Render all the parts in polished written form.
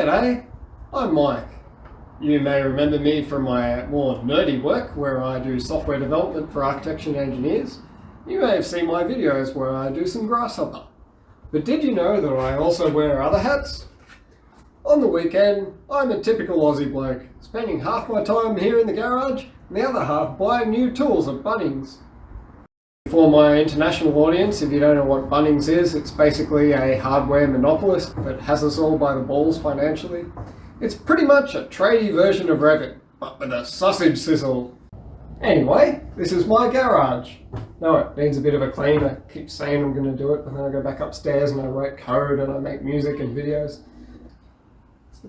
G'day, I'm Mike. You may remember me from my more nerdy work where I do software development for architecture and engineers. You may have seen my videos where I do some grasshopper. But did you know that I also wear other hats? On the weekend, I'm a typical Aussie bloke, spending half my time here in the garage and the other half buying new tools at Bunnings. For my international audience, if you don't know what Bunnings is, it's basically a hardware monopolist that has us all by the balls financially. It's pretty much a tradie version of Revit, but with a sausage sizzle. Anyway, this is my garage. No, it needs a bit of a clean. I keep saying I'm going to do it, but then I go back upstairs and I write code and I make music and videos.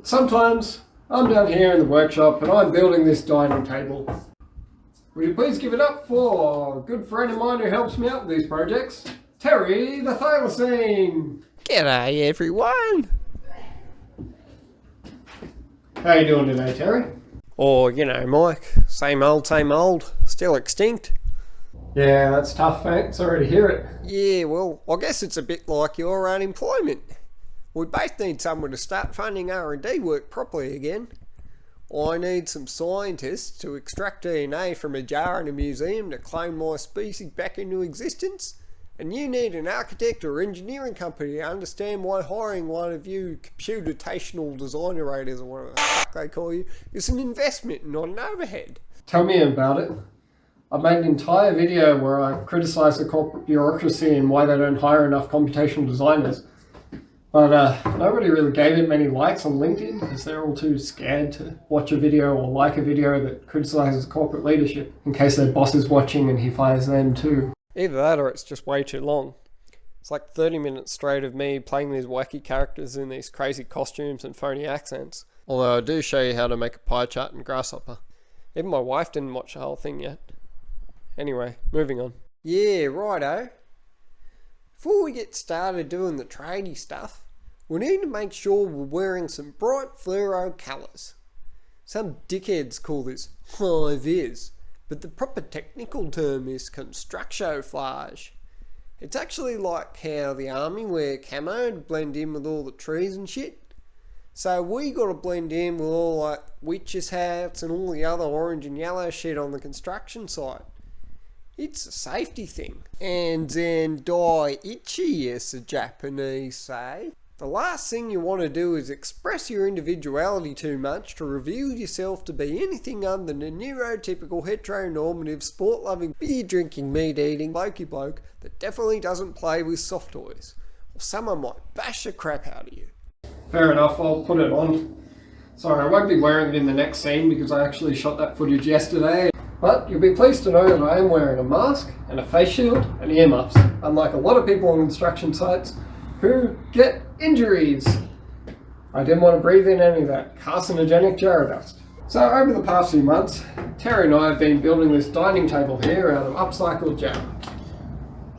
Sometimes I'm down here in the workshop and I'm building this dining table. Would you please give it up for a good friend of mine who helps me out with these projects, Terry the Thylacine. G'day everyone! How you doing today, Terry? Or, you know, Mike, same old, still extinct. Yeah, that's tough, mate. Sorry to hear it. Yeah, well, I guess it's a bit like your unemployment. We both need someone to start funding R&D work properly again. I need some scientists to extract DNA from a jar in a museum to clone my species back into existence. And you need an architect or engineering company to understand why hiring one of you computational designerators or whatever the fuck they call you is an investment, not an overhead. Tell me about it. I've made an entire video where I criticise the corporate bureaucracy and why they don't hire enough computational designers. But nobody really gave it many likes on LinkedIn because they're all too scared to watch a video or like a video that criticises corporate leadership in case their boss is watching and he fires them too. Either that or it's just way too long. It's like 30 minutes straight of me playing these wacky characters in these crazy costumes and phony accents. Although I do show you how to make a pie chart in Grasshopper. Even my wife didn't watch the whole thing yet. Anyway, moving on. Yeah, righto. Before we get started doing the tradie stuff, we need to make sure we're wearing some bright fluoro colours. Some dickheads call this high-vis, but the proper technical term is constructiouflage. It's actually like how the army wear camo to blend in with all the trees and shit. So we gotta blend in with all like witches hats and all the other orange and yellow shit on the construction site. It's a safety thing. And then die itchy, as the Japanese say. The last thing you want to do is express your individuality too much to reveal yourself to be anything other than a neurotypical heteronormative sport-loving beer-drinking meat-eating blokey bloke that definitely doesn't play with soft toys. Or someone might bash the crap out of you. Fair enough, I'll put it on. Sorry, I won't be wearing it in the next scene because I actually shot that footage yesterday. But you'll be pleased to know that I am wearing a mask and a face shield and earmuffs, unlike a lot of people on construction sites who get injuries. I didn't want to breathe in any of that carcinogenic jar dust. So over the past few months, Terry and I have been building this dining table here out of upcycled jar.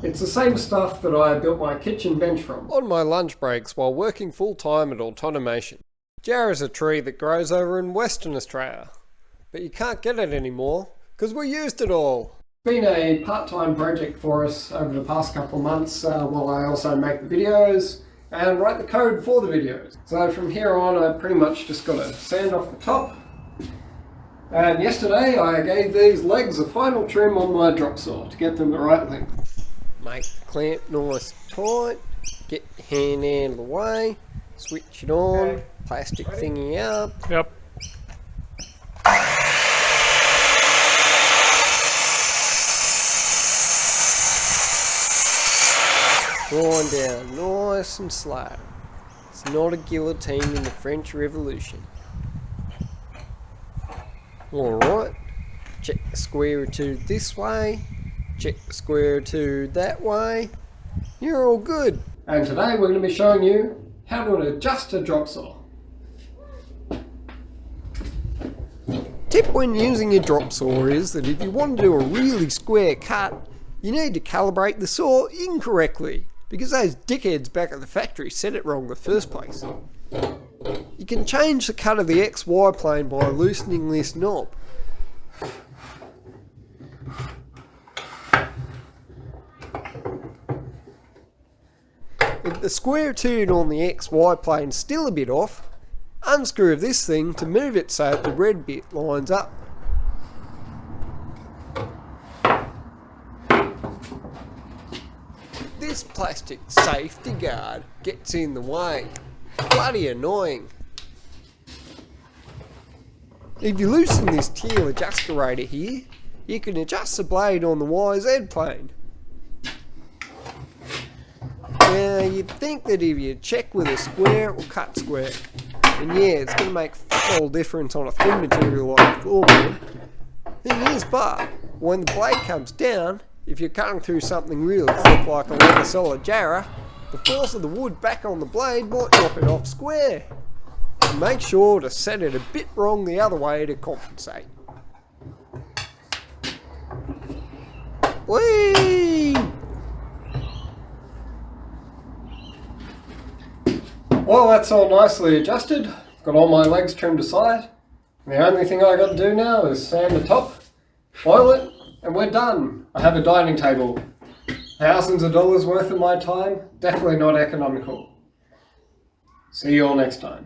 It's the same stuff that I built my kitchen bench from. On my lunch breaks while working full-time at Automation. Jar is a tree that grows over in Western Australia, but you can't get it anymore because we used it all. It's been a part-time project for us over the past couple of months while I also make the videos and write the code for the videos. So from here on I pretty much just got to sand off the top. And yesterday I gave these legs a final trim on my drop saw to get them the right length. Make the clamp nice tight, get your hand out of the way, switch it on, okay. Plastic thingy up. Yep. Grind down nice and slow. It's not a guillotine in the French Revolution. Alright, check the square or two this way, check the square or two that way. You're all good. And today we're going to be showing you how to adjust a drop saw. Tip when using a drop saw is that if you want to do a really square cut, you need to calibrate the saw incorrectly, because those dickheads back at the factory said it wrong in the first place. You can change the cut of the XY plane by loosening this knob. If the square tune on the XY plane is still a bit off, unscrew this thing to move it so that the red bit lines up. This plastic safety guard gets in the way. Bloody annoying. If you loosen this teal adjusterator here, you can adjust the blade on the YZ plane. Now you'd think that if you check with a square, it will cut square. And yeah, it's going to make fuck all difference on a thin material like floorboard. Thing is, but when the blade comes down, if you're cutting through something really thick like a leather solid jarrah, the force of the wood back on the blade might drop it off square. So make sure to set it a bit wrong the other way to compensate. Whee! Well, that's all nicely adjusted. Got all my legs trimmed aside. And the only thing I got to do now is sand the top, oil it, and we're done. I have a dining table. Thousands of dollars worth of my time, definitely not economical. See you all next time.